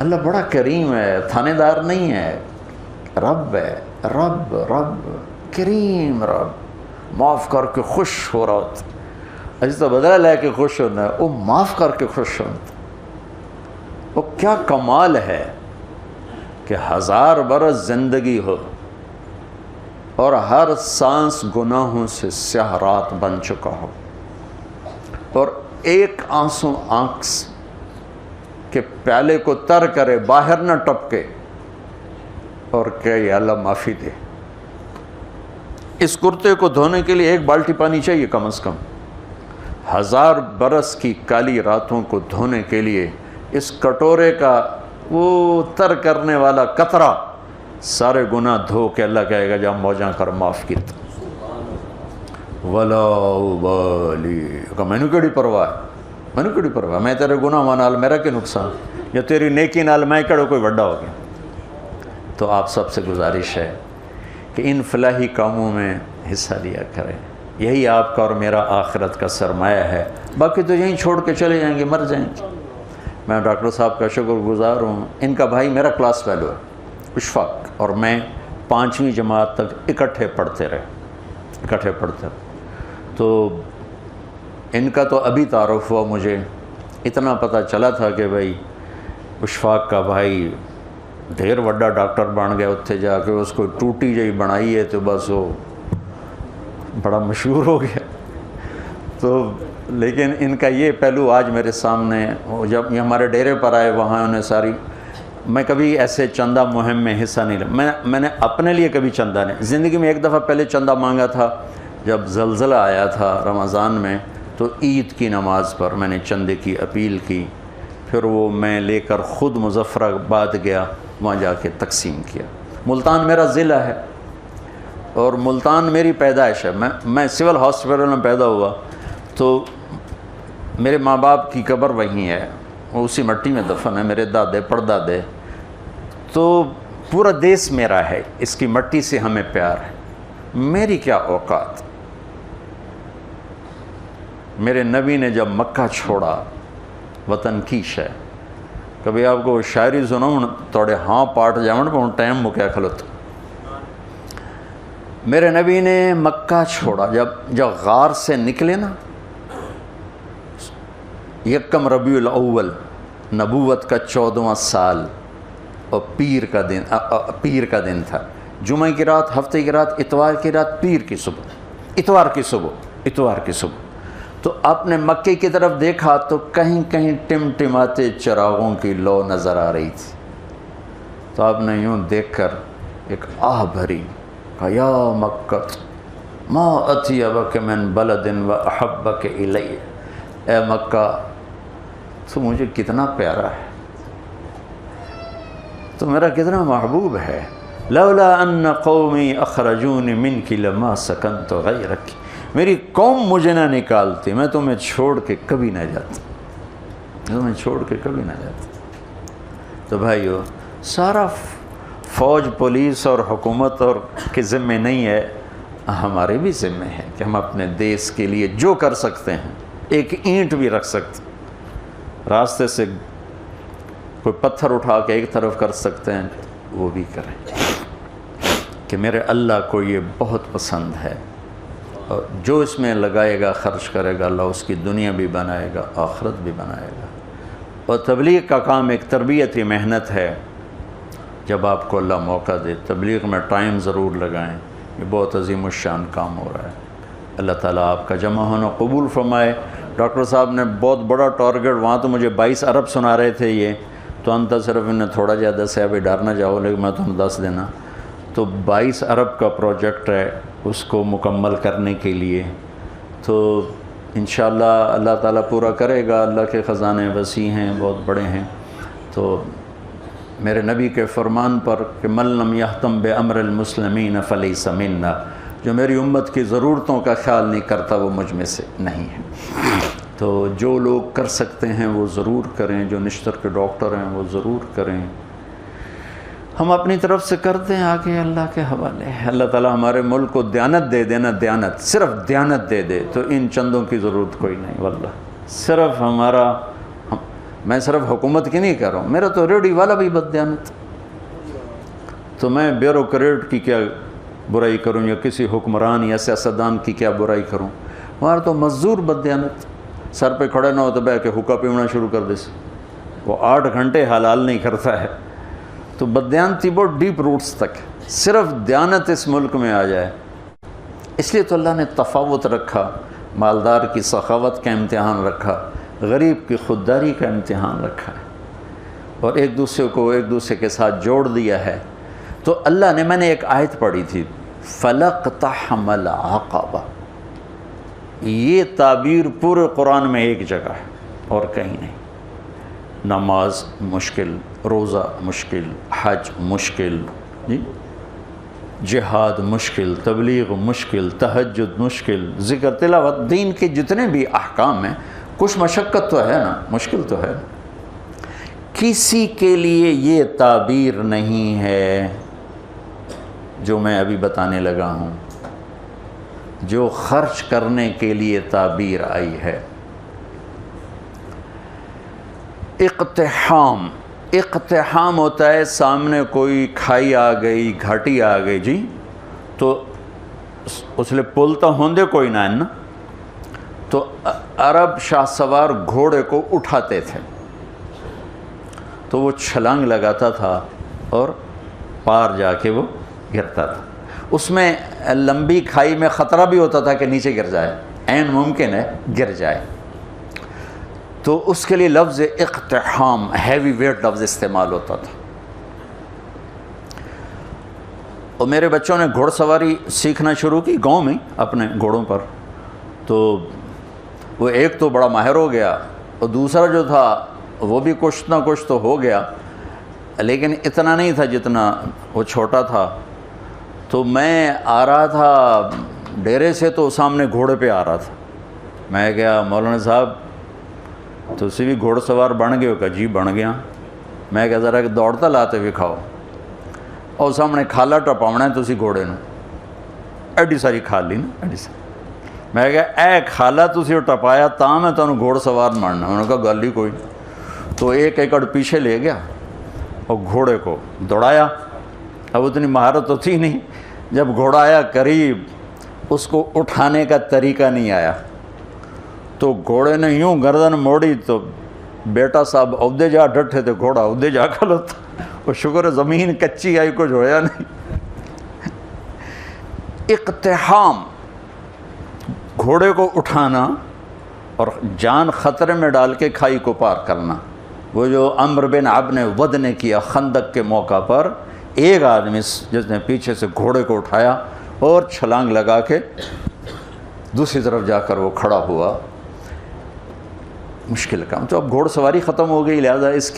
اللہ بڑا کریم ہے، تھانے دار نہیں ہے، رب ہے، رب رب کریم رب، معاف کر کے خوش ہو رہا ہوتا، اجی تو بدلہ لے کے خوش ہونا ہے، وہ معاف کر کے خوش ہوتا۔ وہ کیا کمال ہے کہ 1000 برس زندگی ہو اور ہر سانس گناہوں سے سیاہ رات بن چکا ہو، اور ایک آنسو آنکھ کے پیالے کو تر کرے، باہر نہ ٹپکے، اور کہ یا اللہ معافی دے۔ اس کرتے کو دھونے کے لیے 1 بالٹی پانی چاہیے کم از کم، 1000 برس کی کالی راتوں کو دھونے کے لیے اس کٹورے کا وہ تر کرنے والا قطرہ سارے گناہ دھو کے اللہ کہے گا جا موجاں کر معاف کیتا، ولا ابالی، کہ میں نے کیڑی پرواہ ہے، میں نے کیڑی پرواہ، میں تیرے گناہ نال میرا کے نقصان، یا تیری نیکی نال میں کڑو کوئی وڈا ہو گیا۔ تو آپ سب سے گزارش ہے کہ ان فلاحی کاموں میں حصہ لیا کریں، یہی آپ کا اور میرا آخرت کا سرمایہ ہے، باقی تو یہیں چھوڑ کے چلے جائیں گے، مر جائیں گے۔ میں ڈاکٹر صاحب کا شکر گزار ہوں، ان کا بھائی میرا کلاس فیلو ہے اشفاق، اور میں 5ویں جماعت تک اکٹھے پڑھتے رہے، تو ان کا تو ابھی تعارف ہوا، مجھے اتنا پتہ چلا تھا کہ بھائی اشفاق کا بھائی ڈھیر وڈا ڈاکٹر بن گیا، اتھے جا کے اس کو ٹوٹی جہی بنائی ہے تو بس وہ بڑا مشہور ہو گیا۔ تو لیکن ان کا یہ پہلو آج میرے سامنے، جب یہ ہمارے ڈیرے پر آئے وہاں انہیں ساری، میں کبھی ایسے چندہ مہم میں حصہ نہیں لیا، میں نے اپنے لیے کبھی چندہ نہیں، زندگی میں 1 دفعہ پہلے چندہ مانگا تھا جب زلزلہ آیا تھا رمضان میں، تو عید کی نماز پر میں نے چندے کی اپیل کی، پھر وہ میں لے کر خود مظفر آباد گیا، وہاں جا کے تقسیم کیا۔ ملتان میرا ضلع ہے اور ملتان میری پیدائش ہے، میں سول ہاسپٹل میں پیدا ہوا، تو میرے ماں باپ کی قبر وہیں ہے، وہ اسی مٹی میں دفن ہے، میرے دادے پردادے، تو پورا دیس میرا ہے، اس کی مٹی سے ہمیں پیار ہے۔ میری کیا اوقات، میرے نبی نے جب مکہ چھوڑا، وطن کی شے، کبھی آپ کو شاعری سناؤں توڑے ہاں پاٹ جاؤں پہ ٹائم مکیا کھلوتا۔ میرے نبی نے مکہ چھوڑا، جب غار سے نکلے نا، 1 ربیع الاول نبوت کا 14واں سال، اور پیر کا دن تھا، جمعہ کی رات، ہفتے کی رات، اتوار کی رات، پیر کی صبح، اتوار کی صبح، تو آپ نے مکے کی طرف دیکھا تو کہیں کہیں ٹمٹماتے چراغوں کی لو نظر آ رہی تھی، تو آپ نے یوں دیکھ کر ایک آہ بھری، کہا یا مکہ ما اطیبک من بلد و احبک الی، اے مکہ تو مجھے کتنا پیارا ہے، تو میرا کتنا محبوب ہے، لولا ان قومی اخرجونی منک لما سکنت غیرک، میری قوم مجھے نہ نکالتی میں تمہیں چھوڑ کے کبھی نہ جاتا، تو بھائیو سارا فوج، پولیس اور حکومت اور کے ذمے نہیں ہے، ہمارے بھی ذمے ہے کہ ہم اپنے دیس کے لیے جو کر سکتے ہیں، ایک اینٹ بھی رکھ سکتے، راستے سے کوئی پتھر اٹھا کے ایک طرف کر سکتے ہیں، وہ بھی کریں، کہ میرے اللہ کو یہ بہت پسند ہے، اور جو اس میں لگائے گا، خرچ کرے گا، اللہ اس کی دنیا بھی بنائے گا، آخرت بھی بنائے گا۔ اور تبلیغ کا کام ایک تربیتی محنت ہے، جب آپ کو اللہ موقع دے تبلیغ میں ٹائم ضرور لگائیں، یہ بہت عظیم الشان کام ہو رہا ہے۔ اللہ تعالیٰ آپ کا جمع ہونا قبول فرمائے۔ ڈاکٹر صاحب نے بہت بڑا ٹارگیٹ، وہاں تو مجھے 22 ارب سنا رہے تھے، یہ تو انتا صرف انہیں تھوڑا زیادہ سے ابھی ڈر نہ جاؤ، لیکن میں تمہیں 10 دینا، تو 22 ارب کا پروجیکٹ ہے، اس کو مکمل کرنے کے لیے، تو انشاءاللہ اللہ تعالیٰ پورا کرے گا، اللہ کے خزانے وسیع ہیں، بہت بڑے ہیں۔ تو میرے نبی کے فرمان پر کہ من لم یہتم بامر المسلمین فلیس منا، جو میری امت کی ضرورتوں کا خیال نہیں کرتا وہ مجھ میں سے نہیں ہے۔ تو جو لوگ کر سکتے ہیں وہ ضرور کریں، جو نشتر کے ڈاکٹر ہیں وہ ضرور کریں، ہم اپنی طرف سے کرتے ہیں، آگے اللہ کے حوالے ہے۔ اللہ تعالیٰ ہمارے ملک کو دیانت دے دینا، دیانت، صرف دیانت دے دے تو ان چندوں کی ضرورت کوئی نہیں، واللہ صرف میں صرف حکومت کی نہیں کر رہا ہوں، میرا تو ریڈی والا بھی بددیانت، تو میں بیوروکریٹ کی کیا برائی کروں یا کسی حکمران یا سیاستدان کی کیا برائی کروں؟ ہمارا تو مزدور بددیانت سر پہ کھڑے نہ ہو تو بہ کے حکا پیونا شروع کر دے، وہ 8 گھنٹے حلال نہیں کرتا ہے۔ تو بددیانتی بہت ڈیپ روٹس تک، صرف دیانت اس ملک میں آ جائے، اس لیے تو اللہ نے تفاوت رکھا، مالدار کی سخاوت کا امتحان رکھا، غریب کی خودداری کا امتحان رکھا ہے، اور ایک دوسرے کو ایک دوسرے کے ساتھ جوڑ دیا ہے۔ تو اللہ نے، میں نے ایک آیت پڑھی تھی، فَلَقْتَحَمَ الْعَقَبَةَ، یہ تعبیر پورے قرآن میں ایک جگہ ہے اور کہیں نہیں۔ نماز مشکل، روزہ مشکل، حج مشکل، جہاد مشکل، تبلیغ مشکل، تہجد مشکل، ذکر تلاوت، دین کے جتنے بھی احکام ہیں کچھ مشقت تو ہے نا، مشکل تو ہے۔ کسی کے لیے یہ تعبیر نہیں ہے جو میں ابھی بتانے لگا ہوں، جو خرچ کرنے کے لیے تعبیر آئی ہے۔ اقتحام ہوتا ہے سامنے کوئی کھائی آ گئی، گھاٹی آ گئی جی، تو اس لئے پلتا ہوندے کوئی نہ ہے نا، تو عرب شاہ سوار گھوڑے کو اٹھاتے تھے تو وہ چھلانگ لگاتا تھا اور پار جا کے وہ گرتا تھا۔ اس میں لمبی کھائی میں خطرہ بھی ہوتا تھا کہ نیچے گر جائے، عین ممکن ہے گر جائے، تو اس کے لیے لفظ اقتحام، ہیوی ویٹ لفظ استعمال ہوتا تھا۔ اور میرے بچوں نے گھوڑ سواری سیکھنا شروع کی گاؤں میں اپنے گھوڑوں پر، تو وہ ایک تو بڑا ماہر ہو گیا اور دوسرا جو تھا وہ بھی کچھ نہ کچھ تو ہو گیا، لیکن اتنا نہیں تھا جتنا وہ چھوٹا تھا۔ تو میں آ رہا تھا ڈیرے سے تو سامنے گھوڑے پہ آ رہا تھا، میں کہا مولانا صاحب تسی بھی گھوڑ سوار بن گئے ہو؟ کہ جی بن گیا۔ میں کہا ذرا کہ دوڑتا لاتے بھی کھاؤ، اور سامنے کھالا ٹپاونا ہے تسی گھوڑے نو، ایڈی ساری کھالی نا، ایڈی ساری۔ میں کہا اے کھالا تسی ٹپایا تاں میں تانوں گھوڑ سوار ماننا۔ انہوں نے کہا گل ہی کوئی۔ تو 1 ایکڑ پیچھے لے گیا اور گھوڑے کو دوڑایا۔ اب اتنی مہارت تو تھی نہیں، جب گھوڑا آیا قریب اس کو اٹھانے کا طریقہ نہیں آیا، تو گھوڑے نے یوں گردن موڑی تو بیٹا صاحب عہدے جا ڈٹھے تھے، گھوڑا عہدے جا کھلوتا، اور شکر زمین کچی آئی، کچھ ہویا نہیں۔ اقتحام، گھوڑے کو اٹھانا اور جان خطرے میں ڈال کے کھائی کو پار کرنا۔ وہ جو عمرو بن عبد نے ود نے کیا خندق کے موقع پر، ایک آدمی جس نے پیچھے سے گھوڑے کو اٹھایا اور چھلانگ لگا کے دوسری طرف جا کر وہ کھڑا ہوا۔ مشکل کام۔ تو اب گھوڑ سواری ختم ہو گئی، لہذا اس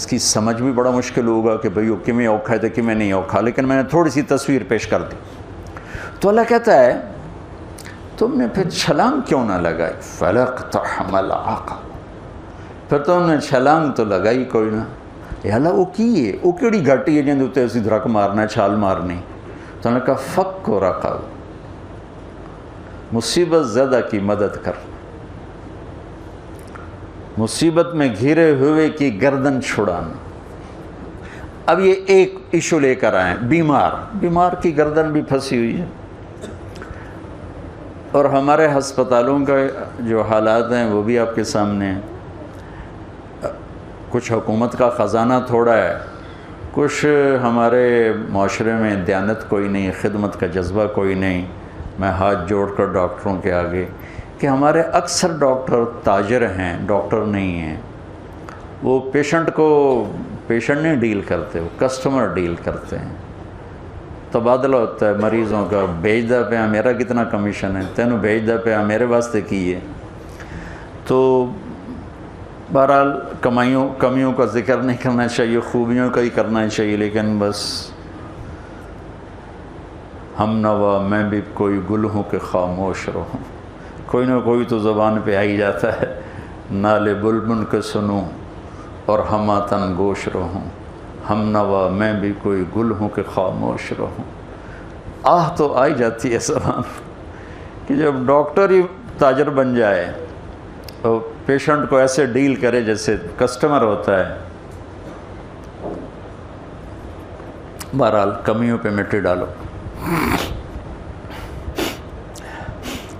کی سمجھ بھی بڑا مشکل ہوگا کہ بھئی وہ کمیں اوکھا ہے تو کمیں نہیں اوکھا، لیکن میں نے تھوڑی سی تصویر پیش کر دی۔ تو اللہ کہتا ہے تم نے پھر چھلانگ کیوں نہ لگائی؟ فَلَقْتَحَمَ الْعَقَبَةَ، پھر تم نے چھلانگ تو لگائی کوئی نہ۔ یا اللہ وہ کی ہے، وہ کیڑی گھٹی ہے جن اتنے اسی دھرک مارنا ہے، چھال مارنی؟ تو انہوں نے کہا فک و رقب، مصیبت زدہ کی مدد کر، مصیبت میں گھرے ہوئے کی گردن چھڑانا۔ اب یہ ایک ایشو لے کر آئیں، بیمار کی گردن بھی پھنسی ہوئی ہے، اور ہمارے ہسپتالوں کا جو حالات ہیں وہ بھی آپ کے سامنے ہیں۔ کچھ حکومت کا خزانہ تھوڑا ہے، کچھ ہمارے معاشرے میں دیانت کوئی نہیں، خدمت کا جذبہ کوئی نہیں۔ میں ہاتھ جوڑ کر ڈاکٹروں کے آگے کہ ہمارے اکثر ڈاکٹر تاجر ہیں، ڈاکٹر نہیں ہیں۔ وہ پیشنٹ نہیں ڈیل کرتے، وہ کسٹمر ڈیل کرتے ہیں۔ تبادلہ ہوتا ہے مریضوں کا، بھیج دا پہ میرا کتنا کمیشن ہے، تینوں بھیج دا پہ میرے واسطے کی ہے۔ تو بہرحال کمیوں کا ذکر نہیں کرنا چاہیے، خوبیوں کا ہی کرنا چاہیے، لیکن بس ہم نوا میں بھی کوئی گل ہوں کہ خاموش رہوں، کوئی نہ کوئی تو زبان پہ آ ہی جاتا ہے۔ نالے بلبل کے سنوں اور ہماتن گوش رہوں، ہم نوا میں بھی کوئی گل ہوں کہ خاموش رہوں۔ آہ تو آئی جاتی ہے زبان کہ جب ڈاکٹر ہی تاجر بن جائے اور پیشنٹ کو ایسے ڈیل کرے جیسے کسٹمر ہوتا ہے. بہرحال کمیوں پہ مٹی ڈالو.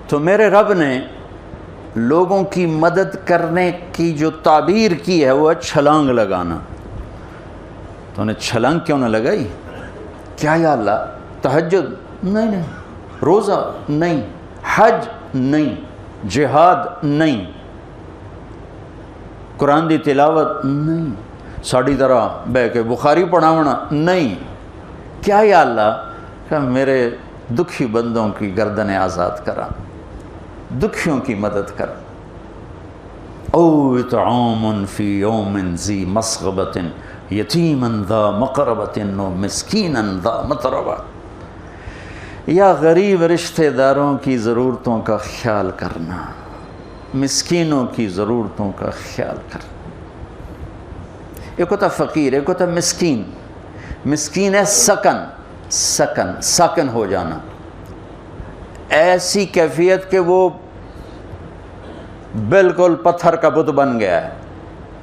تو میرے رب نے لوگوں کی مدد کرنے کی جو تعبیر کی ہے وہ ہے چھلانگ لگانا. تو انہیں چھلانگ کیوں نہ لگائی؟ کیا یا اللہ تہجد نہیں، روزہ نہیں، حج نہیں، جہاد نہیں، قرآن دی تلاوت نہیں، ساڑی طرح بہ کے بخاری پڑھاونا نہیں. کیا یا اللہ کہ میرے دکھی بندوں کی گردنیں آزاد کرا، دکھیوں کی مدد کر. او اطعام فی یوم ذی مسغبۃ یتیما ذا مقربۃ و مسکینا ذا متربہ. یا غریب رشتہ داروں کی ضرورتوں کا خیال کرنا، مسکینوں کی ضرورتوں کا خیال کرنا. ایک ہوتا فقیر، ایک ہوتا مسکین. مسکین ہے سکن ہو جانا، ایسی کیفیت کہ وہ بالکل پتھر کا بت بن گیا ہے.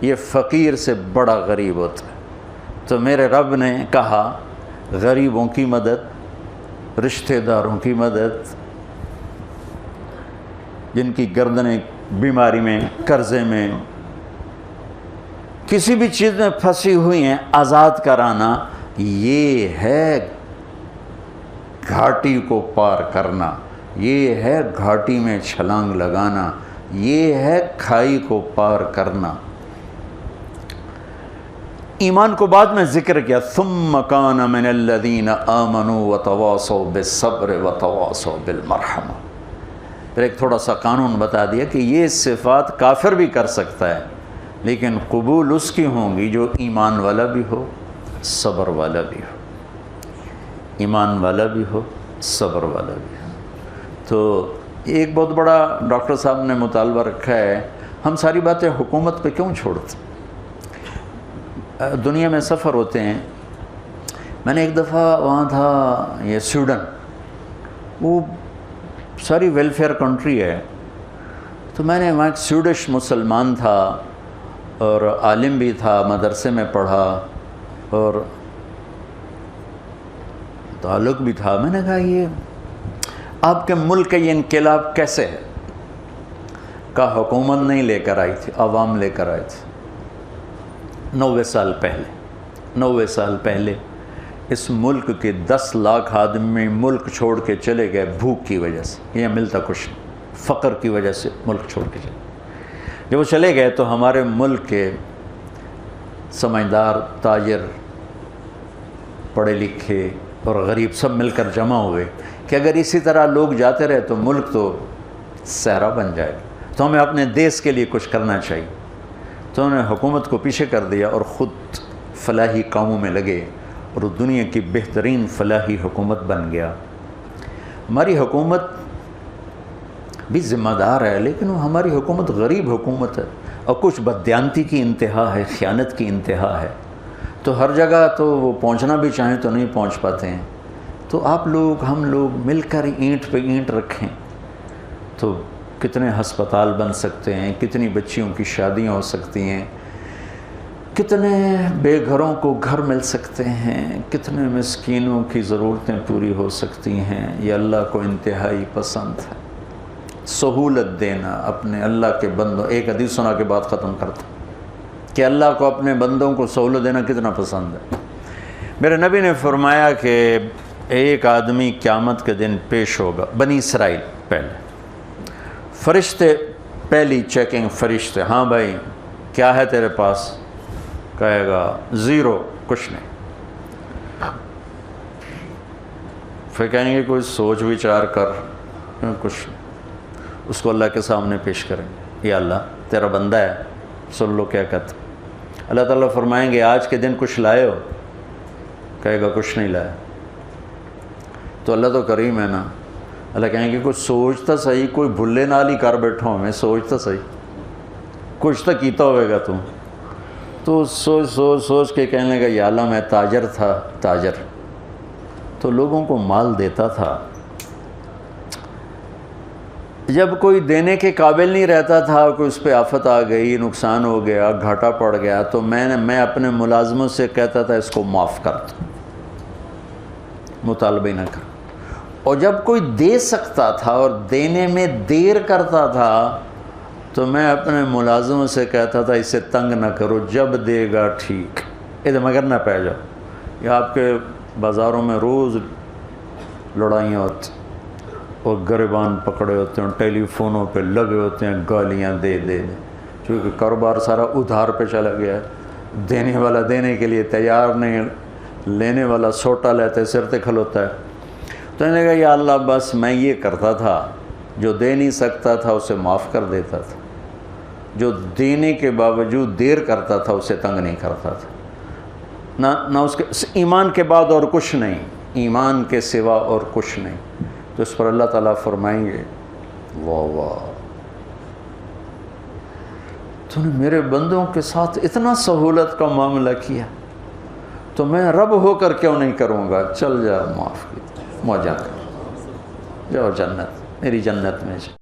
یہ فقیر سے بڑا غریب ہوتا ہے. تو میرے رب نے کہا غریبوں کی مدد، رشتہ داروں کی مدد، جن کی گردنیں بیماری میں، قرضے میں، کسی بھی چیز میں پھنسی ہوئی ہیں، آزاد کرانا. یہ ہے گھاٹی کو پار کرنا، یہ ہے گھاٹی میں چھلانگ لگانا، یہ ہے کھائی کو پار کرنا. ایمان کو بعد میں ذکر کیا. ثم کان من الذین آمنوا وتواصوا بالصبر وتواصوا بالمرحمہ. پھر ایک تھوڑا سا قانون بتا دیا کہ یہ صفات کافر بھی کر سکتا ہے، لیکن قبول اس کی ہوں گی جو ایمان والا بھی ہو، صبر والا بھی ہو. ایمان والا بھی ہو، صبر والا بھی ہو. تو ایک بہت بڑا ڈاکٹر صاحب نے مطالبہ رکھا ہے، ہم ساری باتیں حکومت پہ کیوں چھوڑتے؟ دنیا میں سفر ہوتے ہیں. میں نے ایک دفعہ وہاں تھا، یہ سویڈن، وہ ساری ویلفیئر کنٹری ہے. تو میں نے وہاں ایک سویڈش مسلمان تھا اور عالم بھی تھا، مدرسے میں پڑھا اور تعلق بھی تھا. میں نے کہا یہ آپ کے ملک کا یہ انقلاب کیسے ہے؟ کہا حکومت نہیں لے کر آئی تھی، عوام لے کر آئے تھے. 90 سال پہلے اس ملک کے 10 لاکھ آدمی ملک چھوڑ کے چلے گئے بھوک کی وجہ سے. یہ ملتا کچھ نہیں، فقر کی وجہ سے ملک چھوڑ کے چلے. جب وہ چلے گئے تو ہمارے ملک کے سمجھدار، تاجر، پڑھے لکھے اور غریب سب مل کر جمع ہوئے کہ اگر اسی طرح لوگ جاتے رہے تو ملک تو صحرا بن جائے گا، تو ہمیں اپنے دیس کے لیے کچھ کرنا چاہیے. تو انہوں نے حکومت کو پیچھے کر دیا اور خود فلاحی کاموں میں لگے اور دنیا کی بہترین فلاحی حکومت بن گیا. ہماری حکومت بھی ذمہ دار ہے، لیکن وہ ہماری حکومت غریب حکومت ہے اور کچھ بددیانتی کی انتہا ہے، خیانت کی انتہا ہے. تو ہر جگہ تو وہ پہنچنا بھی چاہیں تو نہیں پہنچ پاتے ہیں. تو آپ لوگ، ہم لوگ مل کر اینٹ پہ اینٹ رکھیں تو کتنے ہسپتال بن سکتے ہیں، کتنی بچیوں کی شادیاں ہو سکتی ہیں، کتنے بے گھروں کو گھر مل سکتے ہیں، کتنے مسکینوں کی ضرورتیں پوری ہو سکتی ہیں. یہ اللہ کو انتہائی پسند ہے. سہولت دینا اپنے اللہ کے بندوں. ایک حدیث سنا کے بعد ختم کرتا کہ اللہ کو اپنے بندوں کو سہولت دینا کتنا پسند ہے. میرے نبی نے فرمایا کہ ایک آدمی قیامت کے دن پیش ہوگا. بنی اسرائیل پہلے فرشتے، پہلی چیکنگ فرشتے، ہاں بھائی کیا ہے تیرے پاس؟ کہے گا زیرو، کچھ نہیں. پھر کہیں گے کوئی سوچ وچار کر، کچھ. اس کو اللہ کے سامنے پیش کریں گے، یا اللہ تیرا بندہ ہے، سن لو کیا کہتا. اللہ تعالیٰ فرمائیں گے آج کے دن کچھ لائے ہو؟ کہے گا کچھ نہیں لایا. تو اللہ تو کریم ہے نا. اللہ کہیں گے کچھ سوچتا صحیح، کوئی بھلے نال ہی کر بیٹھا ہوں میں، سوچتا صحیح، کچھ تو کیتا ہوئے گا تم. تو سوچ کے کہنے لگا یا اللہ میں تاجر تھا، تاجر تو لوگوں کو مال دیتا تھا. جب کوئی دینے کے قابل نہیں رہتا تھا، کوئی اس پہ آفت آ گئی، نقصان ہو گیا، گھاٹا پڑ گیا، تو میں اپنے ملازموں سے کہتا تھا اس کو معاف کر دو، مطالبہ نہ کر۔ اور جب کوئی دے سکتا تھا اور دینے میں دیر کرتا تھا تو میں اپنے ملازموں سے کہتا تھا اسے تنگ نہ کرو، جب دے گا ٹھیک، ادھر مگر نہ پہ جاؤ۔ یہ آپ کے بازاروں میں روز لڑائیاں ہوتی، اور گریبان پکڑے ہوتے ہیں، ٹیلی فونوں پہ لگے ہوتے ہیں، گالیاں دے دے، کیونکہ کاروبار سارا ادھار پہ چلا گیا ہے، دینے والا دینے کے لیے تیار نہیں، لینے والا سوٹا لیتے سر تے کھلوتا ہے۔ تو انہوں نے کہا یا اللہ بس میں یہ کرتا تھا، جو دے نہیں سکتا تھا اسے معاف کر دیتا تھا، جو دینے کے باوجود دیر کرتا تھا اسے تنگ نہیں کرتا تھا، نہ اس کے ایمان کے بعد اور کچھ نہیں، ایمان کے سوا اور کچھ نہیں۔ تو اس پر اللہ تعالیٰ فرمائیں گے واہ واہ، تو نے میرے بندوں کے ساتھ اتنا سہولت کا معاملہ کیا، تو میں رب ہو کر کیوں نہیں کروں گا؟ چل جا، معاف کی، موجہ کر، جاؤ جنت، میری جنت میں جا۔